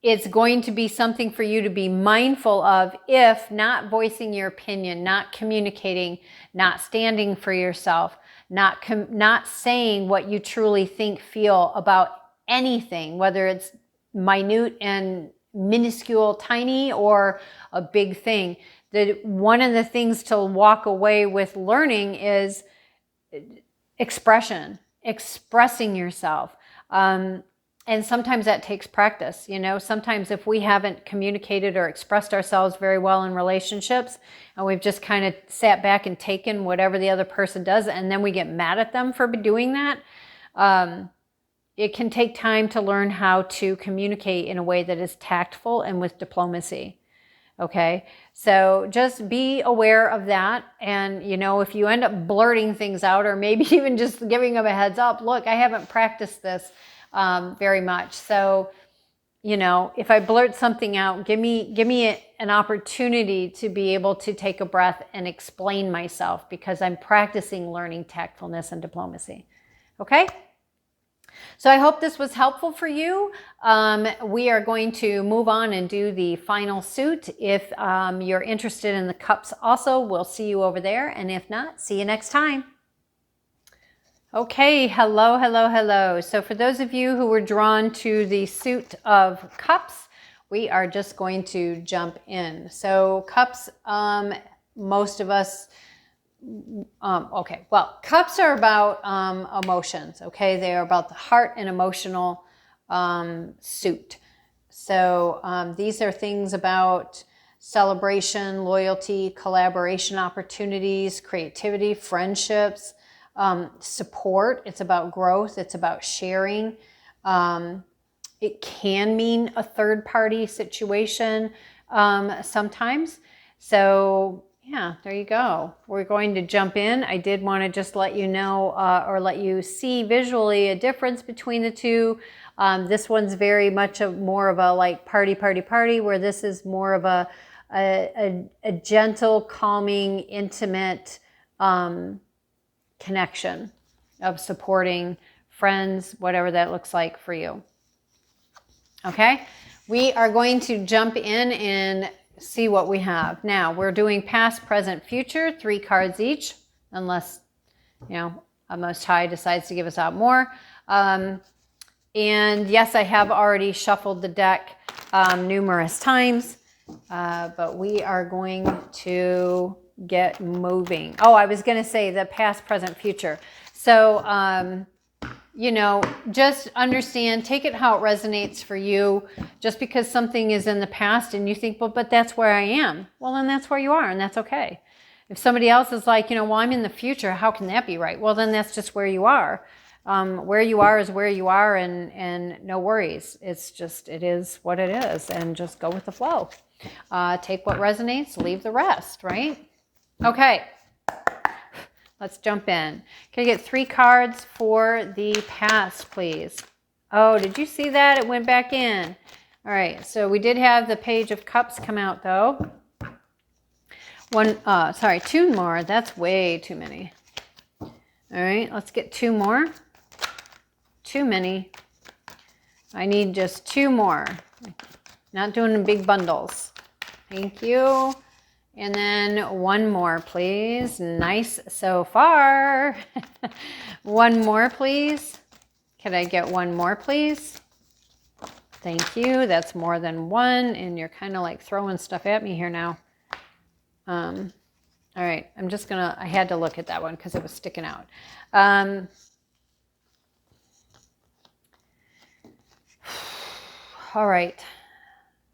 it's going to be something for you to be mindful of if not voicing your opinion, not communicating, not standing for yourself, not saying what you truly think, feel about anything, whether it's minute and minuscule, tiny, or a big thing. That one of the things to walk away with learning is expressing yourself. And sometimes that takes practice. Sometimes if we haven't communicated or expressed ourselves very well in relationships, and we've just kind of sat back and taken whatever the other person does, and then we get mad at them for doing that, it can take time to learn how to communicate in a way that is tactful and with diplomacy. Okay, so just be aware of that. And, if you end up blurting things out, or maybe even just giving them a heads up, look, I haven't practiced this very much. So, if I blurt something out, give me an opportunity to be able to take a breath and explain myself, because I'm practicing learning tactfulness and diplomacy. Okay? So I hope this was helpful for you. We are going to move on and do the final suit. If you're interested in the cups also, we'll see you over there. And if not, see you next time. Okay, hello, hello, hello. So for those of you who were drawn to the suit of cups, we are just going to jump in. So cups, most of us, cups are about emotions, okay? They are about the heart and emotional suit. So these are things about celebration, loyalty, collaboration opportunities, creativity, friendships, support. It's about growth. It's about sharing. It can mean a third-party situation sometimes. So yeah, there you go. We're going to jump in. I did want to just let you know or let you see visually a difference between the two. This one's very much more of a like party, where this is more of a gentle, calming, intimate connection of supporting friends, whatever that looks like for you. Okay, we are going to jump in and see what we have. Now, we're doing past, present, future, 3 cards each, unless, a Most High decides to give us out more. And yes, I have already shuffled the deck numerous times, but we are going to get moving. Oh, I was going to say the past, present, future. So, just understand, take it how it resonates for you. Just because something is in the past and you think, well, but that's where I am. Well, then that's where you are, and that's okay. If somebody else is like, well, I'm in the future, how can that be right? Well, then that's just where you are. Where you are is where you are, and no worries. It's just, it is what it is, and just go with the flow. Take what resonates, leave the rest, right? Okay. Let's jump in. Can I get 3 cards for the past, please? Oh, did you see that? It went back in. All right, so we did have the Page of Cups come out, though. 2 more. That's way too many. All right, let's get 2 more. Too many. I need just 2 more. Not doing big bundles. Thank you. And then 1 more, please. Nice so far. 1 more, please. Could I get 1 more, please? Thank you. That's more than 1. And you're kind of like throwing stuff at me here now. All right. I'm just going to, I had to look at that one because it was sticking out. All right.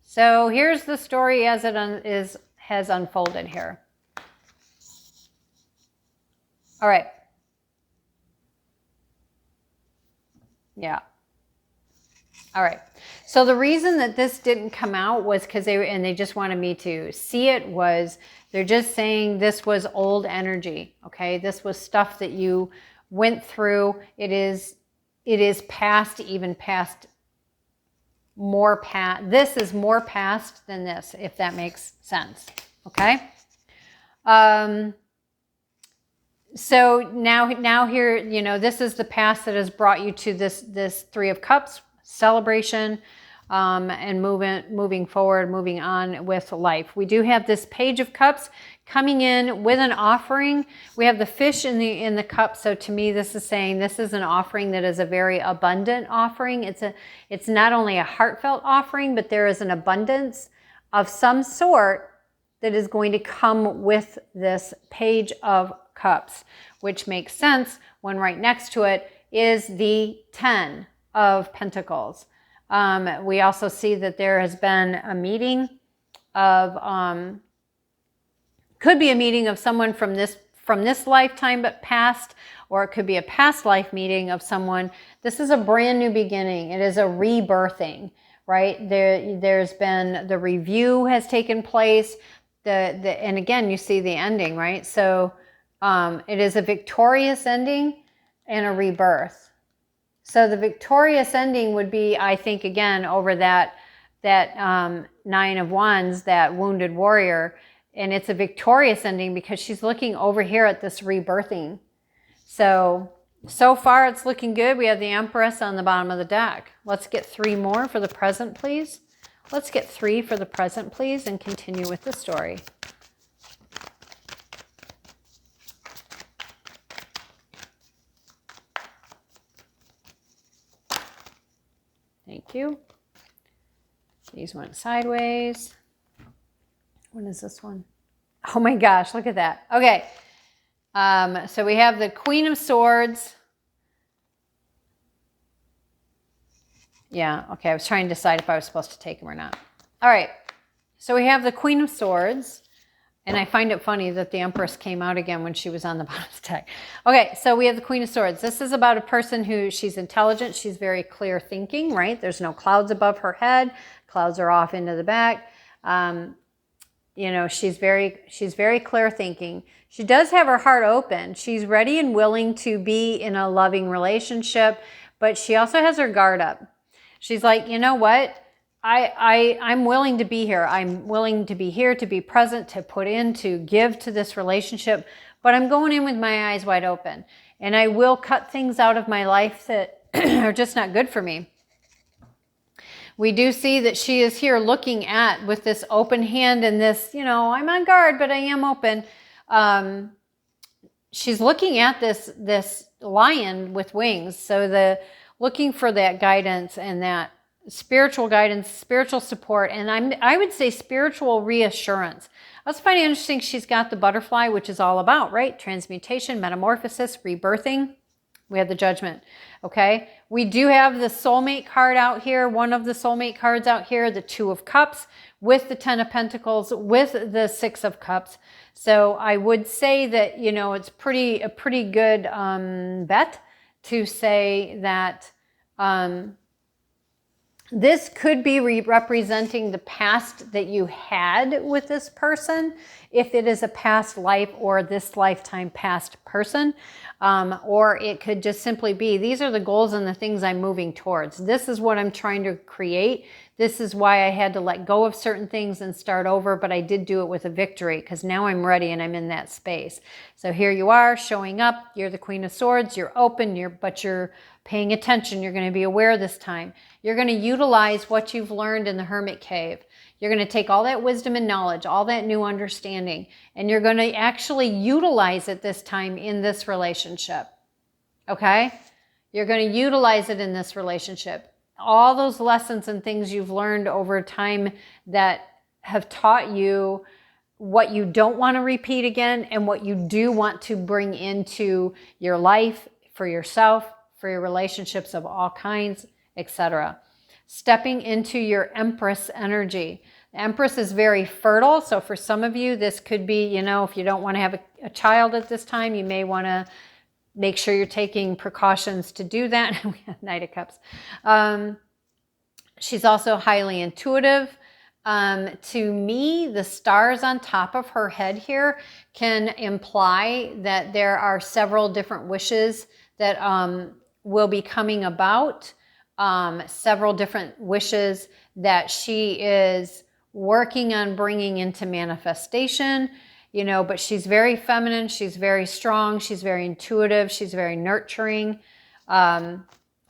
So here's the story as it has unfolded here. All right. Yeah. All right. So the reason that this didn't come out was because they just wanted me to see it, was they're just saying this was old energy. Okay. This was stuff that you went through. It is past, even past, more past. This is more past than this, if that makes sense. Okay. So now here, you know, this is the past that has brought you to this Three of Cups celebration, and moving forward, moving on with life. We do have this Page of Cups coming in with an offering. We have the fish in the cup. So to me, this is saying this is an offering that is a very abundant offering. It's not only a heartfelt offering, but there is an abundance of some sort that is going to come with this Page of Cups, which makes sense when right next to it is the 10 of Pentacles. We also see that there has been a meeting of, could be a meeting of someone from this lifetime but past, or it could be a past life meeting of someone. This is a brand new beginning. It is a rebirthing, right? There's been the review has taken place. And again, you see the ending, right? So it is a victorious ending and a rebirth. So the victorious ending would be, I think, again, over that Nine of Wands, that wounded warrior. And it's a victorious ending because she's looking over here at this rebirthing. So far it's looking good. We have the Empress on the bottom of the deck. Let's get 3 more for the present, please. Let's get 3 for the present, please, and continue with the story. Thank you. These went sideways. What is this one? Oh my gosh, look at that. Okay. So we have the Queen of Swords. Yeah, okay. I was trying to decide if I was supposed to take them or not. All right. So we have the Queen of Swords. And I find it funny that the Empress came out again when she was on the bottom of the deck. Okay, so we have the Queen of Swords. This is about a person who, she's intelligent. She's very clear thinking, right? There's no clouds above her head. Clouds are off into the back. You know, she's very clear thinking. She does have her heart open. She's ready and willing to be in a loving relationship, but she also has her guard up. She's like, you know what? I'm willing to be here. I'm willing to be here, to be present, to put in, to give to this relationship, but I'm going in with my eyes wide open. And I will cut things out of my life that are just not good for me. We do see that she is here looking at, with this open hand and this, you know, I'm on guard, but I am open. She's looking at this lion with wings. So looking for that guidance and that spiritual guidance, spiritual support, and I would say spiritual reassurance. I also find it interesting she's got the butterfly, which is all about, right? Transmutation, metamorphosis, rebirthing. We have the Judgment, okay? We do have the soulmate card out here, one of the soulmate cards out here, the Two of Cups, with the 10 of Pentacles, with the 6 of Cups. So I would say that, you know, it's a pretty good bet to say that this could be representing the past that you had with this person, if it is a past life or this lifetime past person. Or it could just simply be, these are the goals and the things I'm moving towards. This is what I'm trying to create. This is why I had to let go of certain things and start over, but I did do it with a victory because now I'm ready and I'm in that space. So here you are showing up. You're the Queen of Swords. You're open, but you're paying attention. You're going to be aware this time. You're going to utilize what you've learned in the Hermit Cave. You're going to take all that wisdom and knowledge, all that new understanding, and you're going to actually utilize it this time in this relationship. Okay? You're going to utilize it in this relationship. All those lessons and things you've learned over time that have taught you what you don't want to repeat again and what you do want to bring into your life, for yourself, for your relationships of all kinds, etc. Stepping into your Empress energy. The Empress is very fertile. So for some of you, this could be, you know, if you don't want to have a child at this time, you may want to make sure you're taking precautions to do that. We have Knight of Cups. She's also highly intuitive. To me, the stars on top of her head here can imply that there are several different wishes that will be coming about, several different wishes that she is working on bringing into manifestation, you know, but she's very feminine, she's very strong, she's very intuitive, she's very nurturing.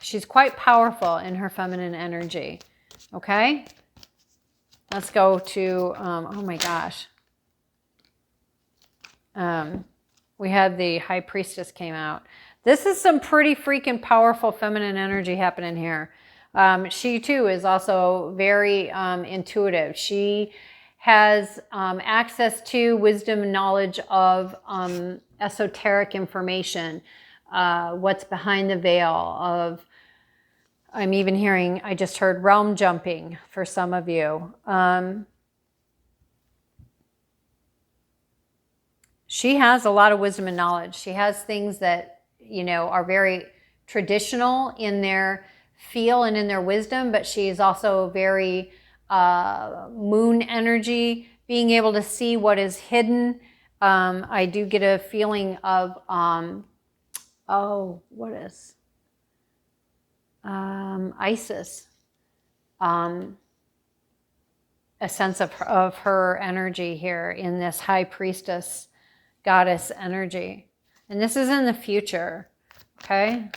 She's quite powerful in her feminine energy. Okay? Let's go to, oh my gosh. We had the High Priestess came out. This is some pretty freaking powerful feminine energy happening here. She too is also very intuitive. She has access to wisdom and knowledge of esoteric information, what's behind the veil of, I'm even hearing, I just heard realm jumping for some of you. She has a lot of wisdom and knowledge. She has things that, you know, are very traditional in their feel and in their wisdom, but she's also very moon energy, being able to see what is hidden. I do get a feeling of, oh, what is Isis? A sense of her energy here in this High Priestess goddess energy. And this is in the future, okay?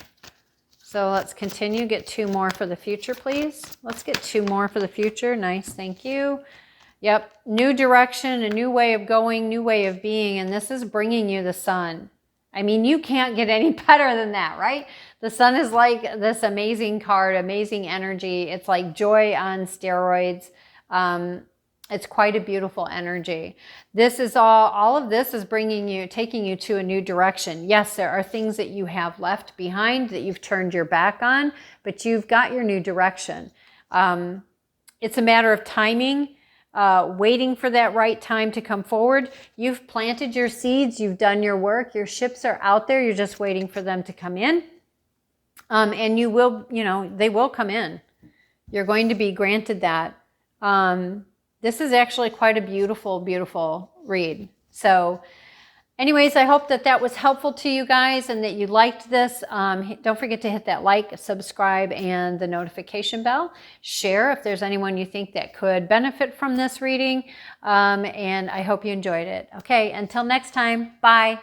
So let's continue. Get 2 more for the future, please. Let's get 2 more for the future. Nice, thank you. Yep, new direction, a new way of going, new way of being, and this is bringing you the sun. I mean, you can't get any better than that, right? The sun is like this amazing card, amazing energy. It's like joy on steroids. It's quite a beautiful energy. This is all of this is bringing you, taking you to a new direction. Yes, there are things that you have left behind that you've turned your back on, but you've got your new direction. It's a matter of timing, waiting for that right time to come forward. You've planted your seeds, you've done your work, your ships are out there, you're just waiting for them to come in. And you will, you know, they will come in. You're going to be granted that. This is actually quite a beautiful, beautiful read. So anyways, I hope that that was helpful to you guys and that you liked this. Don't forget to hit that like, subscribe, and the notification bell. Share if there's anyone you think that could benefit from this reading. And I hope you enjoyed it. Okay, until next time, bye.